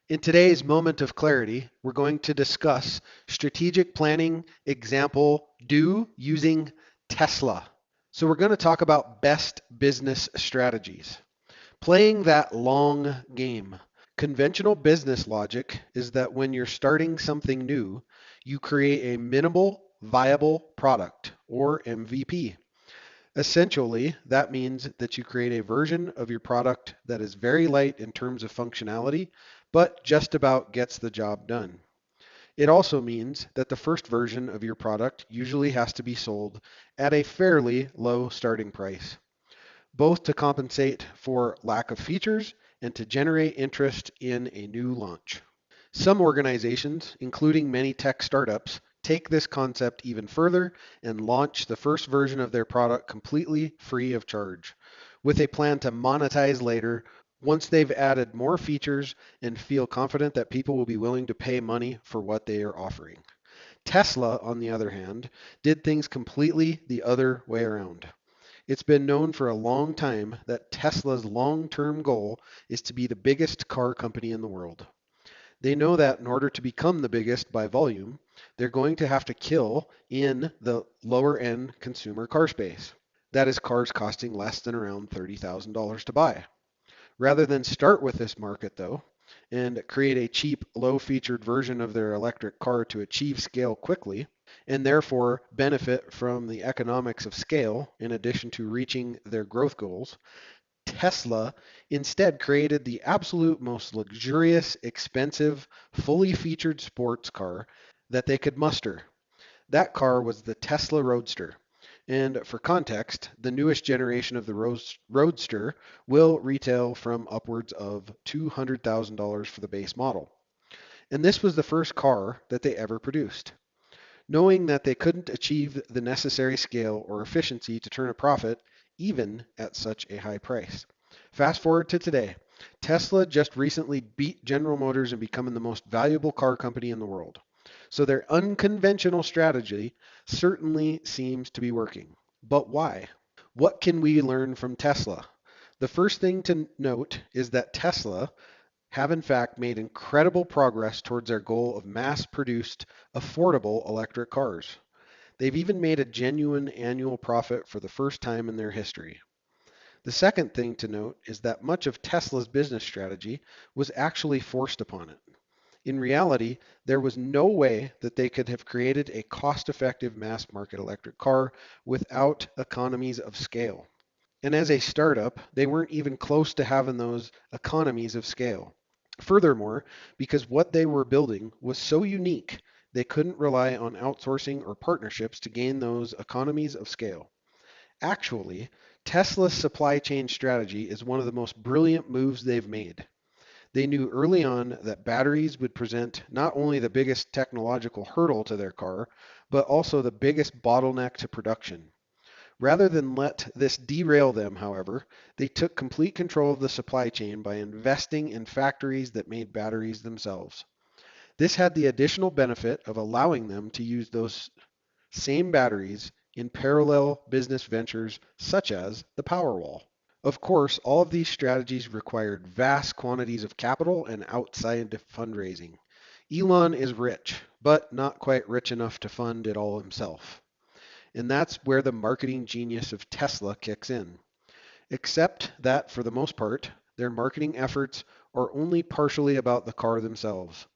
In today's moment of clarity, we're going to discuss strategic planning example do using Tesla. So we're going to talk about best business strategies. Playing that long game. Conventional business logic is that when you're starting something new, you create a minimal viable product or MVP. Essentially, that means that you create a version of your product that is very light in terms of functionality, but just about gets the job done. It also means that the first version of your product usually has to be sold at a fairly low starting price, both to compensate for lack of features and to generate interest in a new launch. Some organizations, including many tech startups, take this concept even further and launch the first version of their product completely free of charge, with a plan to monetize later once they've added more features and feel confident that people will be willing to pay money for what they are offering. Tesla, on the other hand, did things completely the other way around. It's been known for a long time that Tesla's long-term goal is to be the biggest car company in the world. They know that in order to become the biggest by volume, they're going to have to kill in the lower end consumer car space. That is cars costing less than around $30,000 to buy. Rather than start with this market though, and create a cheap, low featured version of their electric car to achieve scale quickly, and therefore benefit from the economics of scale in addition to reaching their growth goals, Tesla instead created the absolute most luxurious, expensive, fully featured sports car that they could muster. That car was the Tesla Roadster. And for context, the newest generation of the Roadster will retail from upwards of $200,000 for the base model. And this was the first car that they ever produced. Knowing that they couldn't achieve the necessary scale or efficiency to turn a profit, even at such a high price. Fast forward to today. Tesla just recently beat General Motors and becoming the most valuable car company in the world. So their unconventional strategy certainly seems to be working. But why? What can we learn from Tesla? The first thing to note is that Tesla have in fact made incredible progress towards their goal of mass produced, affordable electric cars. They've even made a genuine annual profit for the first time in their history. The second thing to note is that much of Tesla's business strategy was actually forced upon it. In reality, there was no way that they could have created a cost-effective mass market electric car without economies of scale. And as a startup, they weren't even close to having those economies of scale. Furthermore, because what they were building was so unique, they couldn't rely on outsourcing or partnerships to gain those economies of scale. Actually, Tesla's supply chain strategy is one of the most brilliant moves they've made. They knew early on that batteries would present not only the biggest technological hurdle to their car, but also the biggest bottleneck to production. Rather than let this derail them, however, they took complete control of the supply chain by investing in factories that made batteries themselves. This had the additional benefit of allowing them to use those same batteries in parallel business ventures such as the Powerwall. Of course, all of these strategies required vast quantities of capital and outside fundraising. Elon is rich, but not quite rich enough to fund it all himself. And that's where the marketing genius of Tesla kicks in. Except that, for the most part, their marketing efforts are only partially about the car themselves.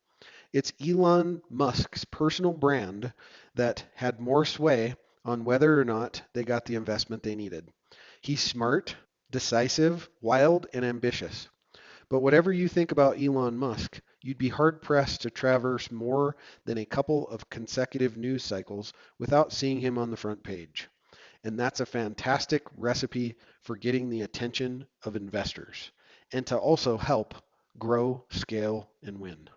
It's Elon Musk's personal brand that had more sway on whether or not they got the investment they needed. He's smart, decisive, wild, and ambitious. But whatever you think about Elon Musk, you'd be hard pressed to traverse more than a couple of consecutive news cycles without seeing him on the front page. And that's a fantastic recipe for getting the attention of investors and to also help grow, scale, and win.